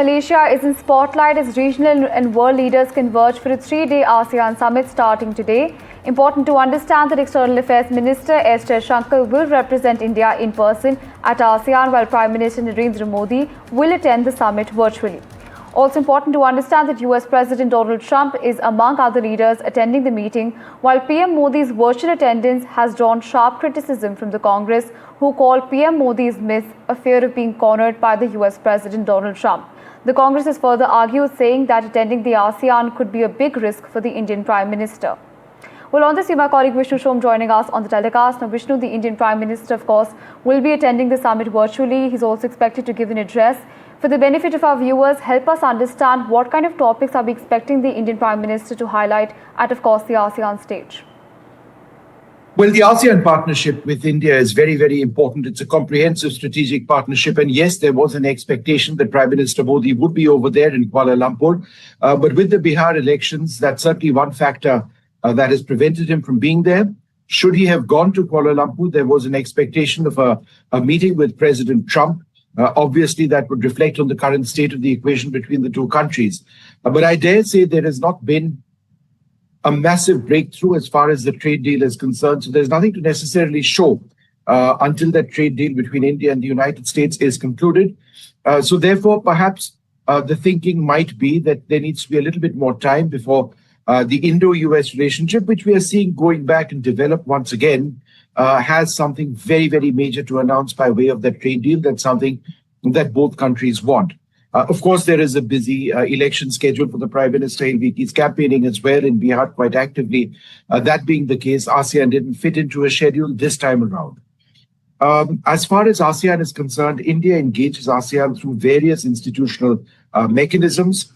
Malaysia is in spotlight as regional and world leaders converge for a 3-day ASEAN Summit starting today. Important to understand that External Affairs Minister S. Jaishankar will represent India in person at ASEAN, while Prime Minister Narendra Modi will attend the summit virtually. Also important to understand that US President Donald Trump is among other leaders attending the meeting, while PM Modi's virtual attendance has drawn sharp criticism from the Congress, who call PM Modi's miss a fear of being cornered by the US President Donald Trump. The Congress has further argued, saying that attending the ASEAN could be a big risk for the Indian Prime Minister. Well, on this, my colleague Vishnu joining us on the telecast. Now, Vishnu, the Indian Prime Minister, of course, will be attending the summit virtually. He's also expected to give an address. For the benefit of our viewers, help us understand what kind of topics are we expecting the Indian Prime Minister to highlight at, of course, the ASEAN stage? Well, the ASEAN partnership with India is very, very important. It's a comprehensive strategic partnership. And yes, there was an expectation that Prime Minister Modi would be over there in Kuala Lumpur. But with the Bihar elections, that's certainly one factor that has prevented him from being there. Should he have gone to Kuala Lumpur, there was an expectation of a meeting with President Trump. Obviously, that would reflect on the current state of the equation between the two countries. But I dare say there has not been a massive breakthrough as far as the trade deal is concerned. So there's nothing to necessarily show until that trade deal between India and the United States is concluded. So therefore, perhaps the thinking might be that there needs to be a little bit more time before the Indo-US relationship, which we are seeing going back and develop once again, has something very, very major to announce by way of that trade deal. That's something that both countries want. Of course, there is a busy election schedule for the Prime Minister. He's campaigning as well in Bihar quite actively. That being the case, ASEAN didn't fit into a schedule this time around. As far as ASEAN is concerned, India engages ASEAN through various institutional mechanisms.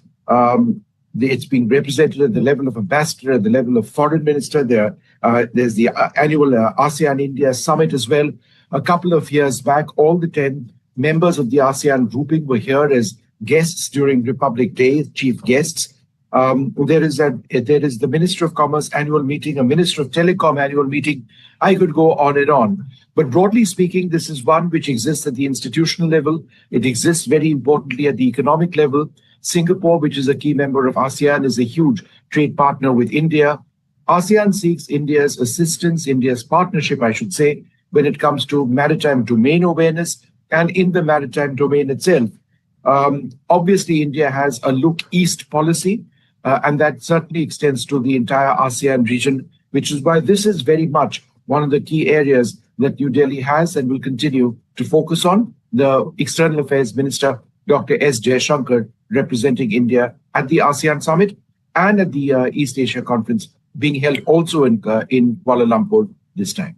It's being represented at the level of ambassador, at the level of foreign minister. There's the annual ASEAN-India Summit as well. A couple of years back, all the 10 members of the ASEAN grouping were here as guests during Republic Day, chief guests. There is the Minister of Commerce annual meeting, a Minister of Telecom annual meeting. I could go on and on. But broadly speaking, this is one which exists at the institutional level. It exists very importantly at the economic level. Singapore, which is a key member of ASEAN, is a huge trade partner with India. ASEAN seeks India's assistance, India's partnership, I should say, when it comes to maritime domain awareness and in the maritime domain itself. Obviously, India has a look east policy, and that certainly extends to the entire ASEAN region, which is why this is very much one of the key areas that New Delhi has and will continue to focus on. The External Affairs Minister, Dr. S. Jaishankar, representing India at the ASEAN Summit and at the East Asia Conference, being held also in Kuala Lumpur this time.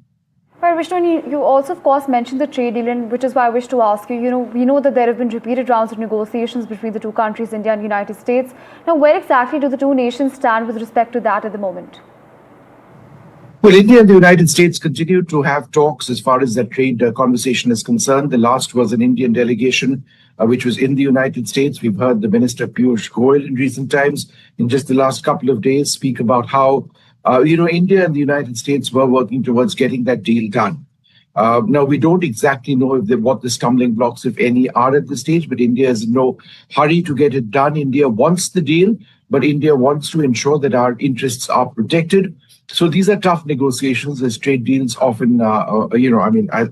Well, Vishnu, you also, of course, mentioned the trade deal, which is why I wish to ask you, we know that there have been repeated rounds of negotiations between the two countries, India and United States. Now, where exactly do the two nations stand with respect to that at the moment? Well, India and the United States continue to have talks as far as that trade conversation is concerned. The last was an Indian delegation, which was in the United States. We've heard the Minister Piyush Goyal in recent times, in just the last couple of days, speak about how India and the United States were working towards getting that deal done. Now, we don't exactly know what the stumbling blocks, if any, are at this stage, but India is in no hurry to get it done. India wants the deal, but India wants to ensure that our interests are protected. So these are tough negotiations, as trade deals often,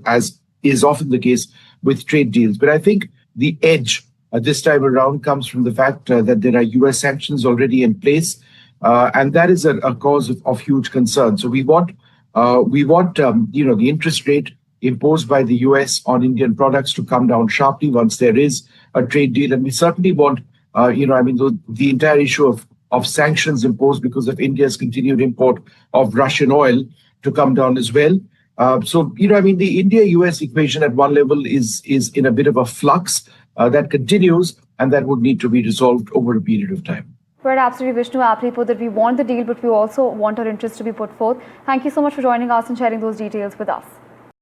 as is often the case with trade deals. But I think the edge this time around comes from the fact that there are US sanctions already in place. And that is a cause of huge concern. So we want the interest rate imposed by the US on Indian products to come down sharply once there is a trade deal. And we certainly want, the entire issue of sanctions imposed because of India's continued import of Russian oil to come down as well. The India-US equation at one level is in a bit of a flux that continues, and that would need to be resolved over a period of time. Right, absolutely, Vishnu. Aptly put that we want the deal, but we also want our interests to be put forth. Thank you so much for joining us and sharing those details with us.